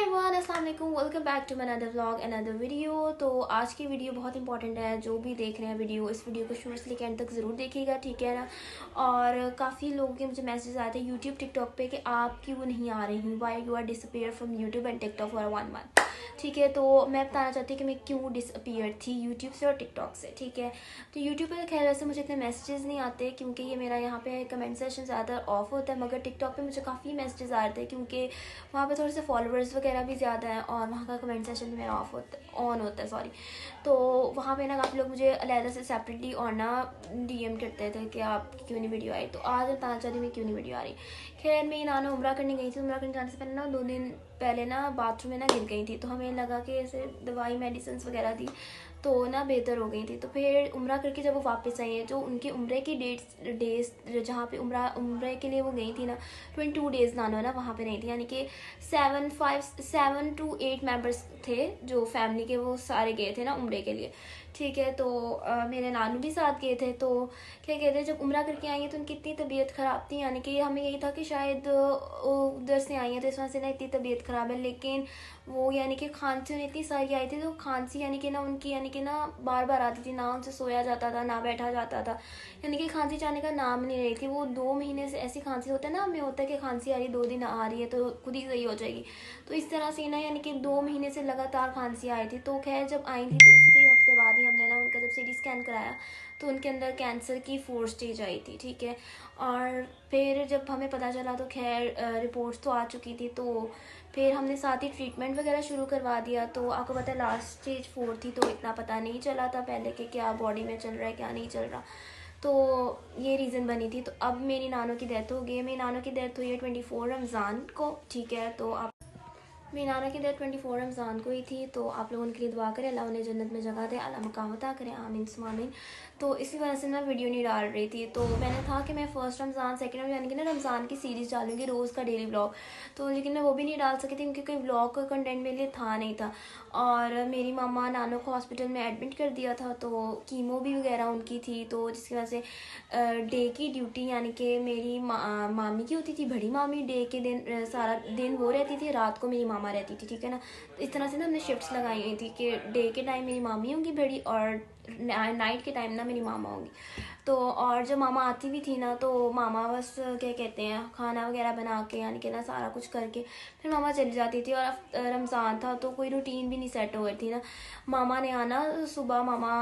Everyone, अस्सलाम वालेकुम। Welcome back to my another vlog, another video. तो आज की वीडियो बहुत इंपॉर्टेंट है। जो भी देख रहे हैं वीडियो, इस वीडियो को शुरू से लेकर एंड तक ज़रूर देखिएगा, ठीक है ना। और काफ़ी लोगों के मुझे मैसेज आए थे यूट्यूब टिकटॉक पे कि आप क्यों नहीं आ रही, why you are disappear from YouTube and TikTok for 1 month. ठीक है, तो मैं बताना चाहती हूँ कि मैं क्यों डिसअपीयर थी यूट्यूब से और टिकटॉक से। ठीक है, तो यूट्यूब पर खैर वैसे मुझे इतने मैसेजेस नहीं आते क्योंकि ये मेरा यहाँ पे कमेंट सेशन ज़्यादा ऑफ होता है, मगर टिकटॉक पे मुझे काफ़ी मैसेजेस आ रहे थे क्योंकि वहाँ पे थोड़े से फॉलोअर्स वगैरह भी ज़्यादा हैं और वहाँ का कमेंट सेशन भी मेरा ऑन होता है, सॉरी। तो वहाँ पे ना काफ़ी लोग मुझे अलग से सेपरेटली और ना डीएम करते थे कि आप क्यों नहीं वीडियो आई। तो आज बताना चाहती मैं क्यों नहीं वीडियो आ रही। खैर मैं नाना उम्रा करने गई थी। उम्रा करने जाने से पहले ना 2 दिन पहले ना बाथरूम में ना गिर गई थी, तो हमें लगा कि ऐसे दवाई मेडिसिन वगैरह दी तो ना बेहतर हो गई थी। तो फिर उम्रा करके जब वो वापस आई है, जो उनके उम्रे की डेज जहाँ पे उम्रे के लिए वो गई थी ना, 22 डेज नानो ना वहाँ पे नहीं थी, यानी कि 7 to 8 मेंबर्स थे जो फैमिली के, वो सारे गए थे ना उम्रे के लिए। ठीक है, तो मेरे नानू भी साथ गए थे। तो क्या कहते हैं, जब उम्रा करके आई हैं तो उनकी इतनी तबीयत ख़राब थी, यानी कि हमें यही था कि शायद उधर से आई हैं तो इस वजह से ना इतनी तबीयत ख़राब है। लेकिन वो यानी कि खांसी उन्हें इतनी सारी आई थी, तो खांसी यानी कि ना उनकी यानी कि ना बार बार आती थी, ना उनसे सोया जाता था ना बैठा जाता था, यानी कि खांसी जाने का नाम नहीं रही थी। वो 2 महीने से ऐसी खांसी होता है ना, हमें होता है कि खांसी आ रही है, 2 दिन आ रही है तो खुद ही सही हो जाएगी। तो इस तरह से ना यानी कि 2 महीने से लगातार खांसी आई थी। तो खैर जब आई थी तो उसके हफ्ते बाद ही हमने ना उनका जब सीटी स्कैन कराया तो उनके अंदर कैंसर की 4 स्टेज आई थी। ठीक है, और फिर जब हमें पता चला तो खैर रिपोर्ट्स तो आ चुकी थी, तो फिर हमने साथ ही ट्रीटमेंट वगैरह शुरू करवा दिया। तो आपको पता है लास्ट स्टेज 4 थी, तो इतना पता नहीं चला था पहले कि क्या बॉडी में चल रहा है क्या नहीं चल रहा। तो ये रीज़न बनी थी। तो अब मेरी नानों की डेथ हो गई है। मेरी नानों की डेथ हुई है 24 रमज़ान को। ठीक है, तो आप मेरी नाना की डेथ 24 रमज़ान को ही थी। तो आप लोगों के लिए दुआ करें, अल्लाह उन्हें जन्नत में जगह दे, अल्लाह मकाम अता करें, आमीन सुम्मा आमीन। तो इसी वजह से मैं वीडियो नहीं डाल रही थी। तो मैंने था कि मैं फर्स्ट रमज़ान, सेकंड रमज़ान यानी कि ना रमज़ान की सीरीज़ डालूंगी, रोज़ का डेली व्लॉग। तो लेकिन मैं वो भी नहीं डाल सकी थी क्योंकि कोई व्लॉग का कंटेंट मेरे लिए था नहीं था। और मेरी मामा नानों को हॉस्पिटल में एडमिट कर दिया था, तो कीमो भी वगैरह उनकी थी, तो जिसकी वजह से डे की ड्यूटी यानी कि मेरी मामी की होती थी, बड़ी मामी डे के दिन सारा दिन वो रहती थी, रात को मेरी मामा रहती थी। ठीक है ना, तो इस तरह से ना हमने शिफ्ट्स लगाई हुई थी कि डे के टाइम मेरी मामी होंगी बड़ी और नाइट के टाइम ना मेरी मामा होंगी। तो और जब मामा आती भी थी ना, तो मामा बस क्या कहते हैं खाना वगैरह बना के यानी कि ना सारा कुछ करके फिर मामा चली जाती थी। और रमज़ान था तो कोई रूटीन भी नहीं सेट हो रही थी ना। मामा ने आना सुबह, मामा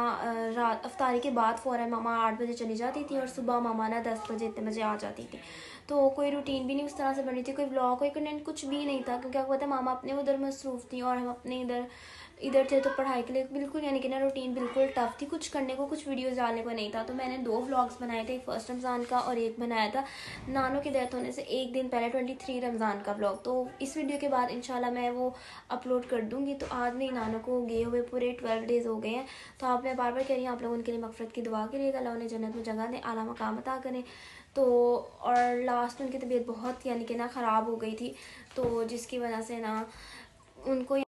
रात अफ्तारी के बाद फ़ौरन मामा 8 बजे चली जाती थी और सुबह मामा ना 10 बजे इतने बजे आ जाती थी। तो कोई रूटीन भी नहीं उस तरह से बनी थी, कोई व्लॉग कोई कंटेंट कुछ भी नहीं था क्योंकि आपको पता है मामा अपने उधर मसरूफ़ थी और हम अपने इधर थे। तो पढ़ाई के लिए बिल्कुल यानी कि ना रूटीन बिल्कुल टफ थी, कुछ करने को कुछ वीडियोस डालने को नहीं था। तो मैंने 2 व्लॉग्स बनाए थे, एक फर्स्ट रमज़ान का और एक बनाया था नानों की डेथ होने से एक दिन पहले 23 रमज़ान का व्लॉग। तो इस वीडियो के बाद इंशाल्लाह मैं वो अपलोड कर दूँगी। तो आज मेरी नानों को गए हुए पूरे 12 डेज़ हो गए हैं। तो आप मैं बार बार कह रही हूँ आप लोगों उनके लिए मगफरत की दुआ करिएगा, अल्लाह उन्हें जन्नत में जगह दें, आला मकाम अता करें। तो और लास्ट में उनकी तबीयत बहुत यानी कि ना ख़राब हो गई थी, तो जिसकी वजह से ना उनको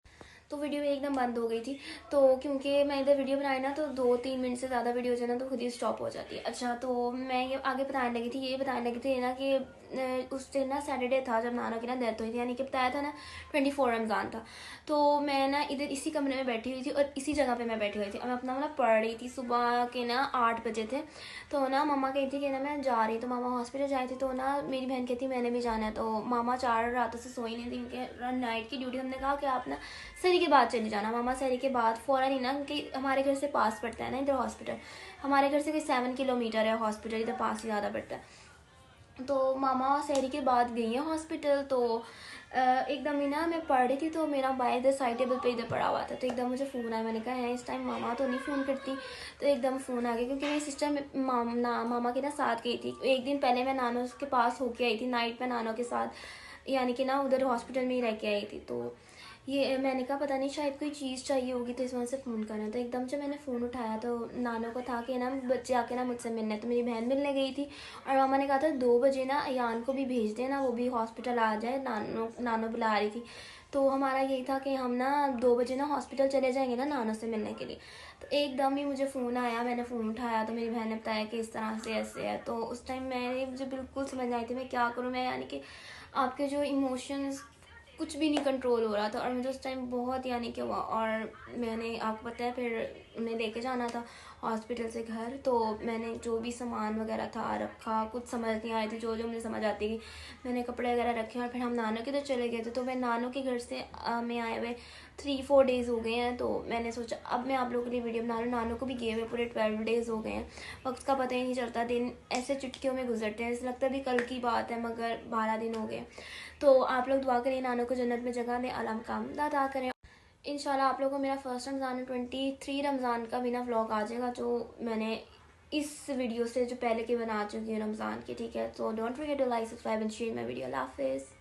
तो वीडियो एकदम बंद हो गई थी। तो क्योंकि मैं इधर वीडियो बनाई ना तो 2-3 मिनट से ज़्यादा वीडियो जो है ना तो खुद ही स्टॉप हो जाती है। अच्छा, तो मैं ये आगे बताने लगी थी, ये बताने लगी थी ना कि उस दिन ना सैटरडे था जब नाना की ना डेथ हुई थी, यानी कि बताया था ना 24 रमज़ान था। तो मैं ना इधर इसी कमरे में बैठी हुई थी और इसी जगह पे मैं बैठी हुई थी और मैं अपना ना पढ़ रही थी। सुबह के ना 8 बजे थे। तो ना मामा कहती थी कि ना मैं जा रही, तो मामा हॉस्पिटल जाए थे। तो ना मेरी बहन कहती मैंने भी जाना है। तो मामा 4 रातों से सोई नहीं थी क्योंकि नाइट की ड्यूटी। हमने कहा कि आप ना सहरी के बाद चली जाना। मामा सहरी के बाद फ़ौरन ही ना, क्योंकि हमारे घर से पास पड़ता है ना इधर हॉस्पिटल, हमारे घर से कोई 7 किलोमीटर है हॉस्पिटल, इधर पास ही ज़्यादा पड़ता है। तो मामा सहरी के बाद गई हैं हॉस्पिटल। तो एकदम ही ना मैं पढ़ रही थी तो मेरा मोबाइल इधर साइड टेबल पे इधर पड़ा हुआ था, तो एकदम मुझे फ़ोन आया। मैंने कहा है इस टाइम मामा तो नहीं फ़ोन करती, तो एकदम फ़ोन आ गया क्योंकि मेरी सिस्टर मामा के ना साथ गई थी। एक दिन पहले मैं नानो के पास होके आई थी, नाइट में नानो के साथ यानी कि ना उधर हॉस्पिटल में ही रह के आई थी। तो ये मैंने कहा पता नहीं शायद कोई चीज़ चाहिए होगी तो इस वजह से फ़ोन करना। तो एकदम से मैंने फ़ोन उठाया तो नानों को था कि ना बच्चे आके ना मुझसे मिलने, तो मेरी बहन मिलने गई थी और मामा ने कहा था 2 बजे ना अयान को भी भेज देना, वो भी हॉस्पिटल आ जाए, नानो बुला रही थी। तो हमारा यही था कि हम ना 2 बजे ना हॉस्पिटल चले जाएंगे ना नानों से मिलने के लिए। तो एकदम ही मुझे फ़ोन आया, मैंने फ़ोन उठाया तो मेरी बहन ने बताया कि इस तरह से ऐसे है। तो उस टाइम मुझे बिल्कुल समझ नहीं आई थी मैं क्या करूँ। मैं यानी कि आपके जो इमोशंस कुछ भी नहीं कंट्रोल हो रहा था और मुझे उस टाइम बहुत यानी कि हुआ। और मैंने, आपको पता है, फिर उन्हें लेके जाना था हॉस्पिटल से घर, तो मैंने जो भी सामान वगैरह था रखा, कुछ समझ नहीं आ रही थी, जो जो मुझे समझ आती थी मैंने कपड़े वगैरह रखे। और फिर हम नानों के तो चले गए थे, तो मैं नानों के घर से मैं आए हुए 3-4 डेज़ हो गए हैं। तो मैंने सोचा अब मैं आप लोगों के लिए वीडियो बना लूँ। नानों को भी गए हुए पूरे 12 डेज़ हो गए हैं। वक्त का पता ही नहीं चलता, दिन ऐसे चुटकियों में गुजरते हैं, ऐसा लगता है भी कल की बात है, मगर 12 दिन हो गए। तो आप लोग दुआ करें नानों को जन्नत में जगह दें, अल्लाह काम अदा करें। इंशाल्लाह आप लोगों को मेरा फर्स्ट रमज़ान 23 रमज़ान का भी ना व्लॉग आ जाएगा, जो मैंने इस वीडियो से जो पहले के बना चुकी हूँ रमज़ान की, ठीक है। So don't forget to like, subscribe and share my video. अल्लाह हाफिज़।